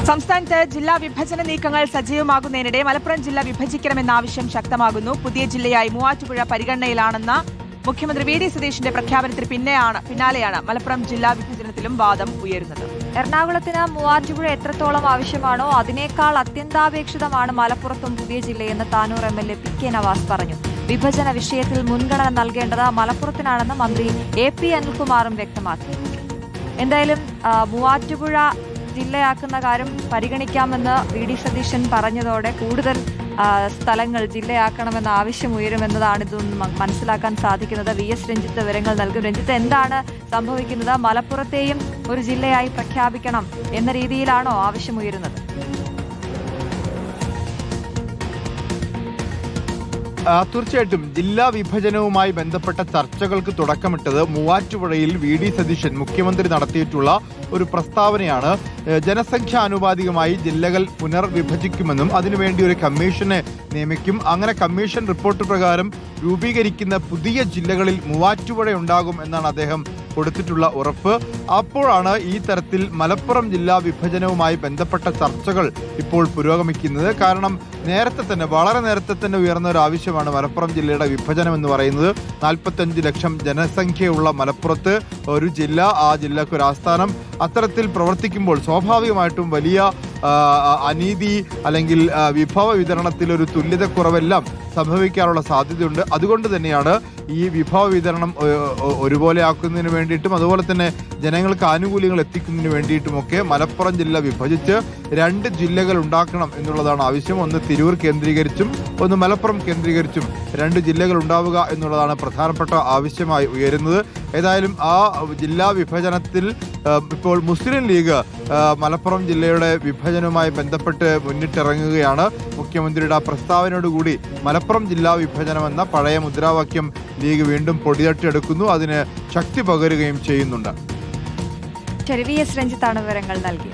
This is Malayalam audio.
സംസ്ഥാനത്ത് ജില്ലാ വിഭജന നീക്കങ്ങൾ സജീവമാകുന്നതിനിടെ മലപ്പുറം ജില്ല വിഭജിക്കണമെന്ന ആവശ്യം ശക്തമാകുന്നു. പുതിയ ജില്ലയായി മൂവാറ്റുപുഴ പരിഗണനയിലാണെന്ന മുഖ്യമന്ത്രി വി ഡി സതീശന്റെ പ്രഖ്യാപനത്തിന് പിന്നാലെയാണ് മലപ്പുറം ജില്ലാ വിഭജനത്തിലും വാദം ഉയരുന്നത്. എറണാകുളത്തിന് മൂവാറ്റുപുഴ എത്രത്തോളം ആവശ്യമാണോ അതിനേക്കാൾ അത്യന്താപേക്ഷിതമാണ് മലപ്പുറത്തും പുതിയ ജില്ലയെന്ന് താനൂർ MLA PK നവാസ് പറഞ്ഞു. വിഭജന വിഷയത്തിൽ മുൻഗണന നൽകേണ്ടത് മലപ്പുറത്തിനാണെന്ന് മന്ത്രി AP അനിൽകുമാറും വ്യക്തമാക്കി. എന്തായാലും മൂവാറ്റുപുഴ ജില്ലയാക്കുന്ന കാര്യം പരിഗണിക്കാമെന്ന് വി ഡി സതീശൻ പറഞ്ഞതോടെ കൂടുതൽ സ്ഥലങ്ങൾ ജില്ലയാക്കണമെന്ന ആവശ്യം ഉയരുമെന്നതാണ് ഇതൊന്നും മനസ്സിലാക്കാൻ സാധിക്കുന്നത്. VS രഞ്ജിത്ത് വിവരങ്ങൾ നൽകും. രഞ്ജിത്ത്, എന്താണ് സംഭവിക്കുന്നത്? മലപ്പുറത്തെയും ഒരു ജില്ലയായി പ്രഖ്യാപിക്കണം എന്ന രീതിയിലാണോ ആവശ്യം ഉയരുന്നത്? തീർച്ചയായിട്ടും ജില്ലാ വിഭജനവുമായി ബന്ധപ്പെട്ട ചർച്ചകൾക്ക് തുടക്കമിട്ടത് മൂവാറ്റുപുഴയിൽ വി ഡി സതീശൻ മുഖ്യമന്ത്രി നടത്തിയിട്ടുള്ള ഒരു പ്രസ്താവനയാണ്. ജനസംഖ്യാനുപാതികമായി ജില്ലകൾ പുനർവിഭജിക്കുമെന്നും അതിനുവേണ്ടി ഒരു കമ്മീഷനെ നിയമിക്കും, അങ്ങനെ കമ്മീഷൻ റിപ്പോർട്ട് പ്രകാരം രൂപീകരിക്കുന്ന പുതിയ ജില്ലകളിൽ മൂവാറ്റുപുഴ ഉണ്ടാകും എന്നാണ് അദ്ദേഹം കൊടുത്തിട്ടുള്ള ഉറപ്പ്. അപ്പോഴാണ് ഈ തരത്തിൽ മലപ്പുറം ജില്ലാ വിഭജനവുമായി ബന്ധപ്പെട്ട ചർച്ചകൾ ഇപ്പോൾ പുരോഗമിക്കുന്നത്. കാരണം വളരെ നേരത്തെ തന്നെ ഉയർന്ന ഒരു ആവശ്യമാണ് മലപ്പുറം ജില്ലയുടെ വിഭജനം എന്ന് പറയുന്നത്. 45 ലക്ഷം ജനസംഖ്യയുള്ള മലപ്പുറത്ത് ഒരു ജില്ല, ആ ജില്ലക്ക് ഒരു ആസ്ഥാനം, അത്തരത്തിൽ പ്രവർത്തിക്കുമ്പോൾ സ്വാഭാവികമായിട്ടും വലിയ അനീതി അല്ലെങ്കിൽ വിഭവ വിതരണത്തിൽ ഒരു തുല്യതക്കുറവെല്ലാം സംഭവിക്കാനുള്ള സാധ്യതയുണ്ട്. അതുകൊണ്ട് തന്നെയാണ് ഈ വിഭവ വിതരണം ഒരുപോലെ ആക്കുന്നതിന് വേണ്ടിയിട്ടും അതുപോലെ തന്നെ ജനങ്ങൾക്ക് ആനുകൂല്യങ്ങൾ എത്തിക്കുന്നതിന് വേണ്ടിയിട്ടുമൊക്കെ മലപ്പുറം ജില്ല വിഭജിച്ച് 2 ജില്ലകൾ ഉണ്ടാക്കണം എന്നുള്ളതാണ് ആവശ്യം. ഒന്ന് തിരൂർ കേന്ദ്രീകരിച്ചും ഒന്ന് മലപ്പുറം കേന്ദ്രീകരിച്ചും 2 ജില്ലകൾ ഉണ്ടാവുക എന്നുള്ളതാണ് പ്രധാനപ്പെട്ട ആവശ്യമായി ഉയരുന്നത്. ഏതായാലും ആ ജില്ലാ വിഭജനത്തിൽ ഇപ്പോൾ മുസ്ലിം ലീഗ് മലപ്പുറം ജില്ലയുടെ വിഭജനവുമായി ബന്ധപ്പെട്ട് മുന്നിട്ടിറങ്ങുകയാണ്. മുഖ്യമന്ത്രിയുടെ ആ പ്രസ്താവനയോടുകൂടി മലപ്പുറം ജില്ലാ വിഭജനമെന്ന പഴയ മുദ്രാവാക്യം ലീഗ് വീണ്ടും പൊടിതട്ടിയെടുക്കുന്നു, അതിന് ശക്തി പകരുകയും ചെയ്യുന്നുണ്ട്. VS രഞ്ജിത്താണ് വിവരങ്ങൾ നൽകി.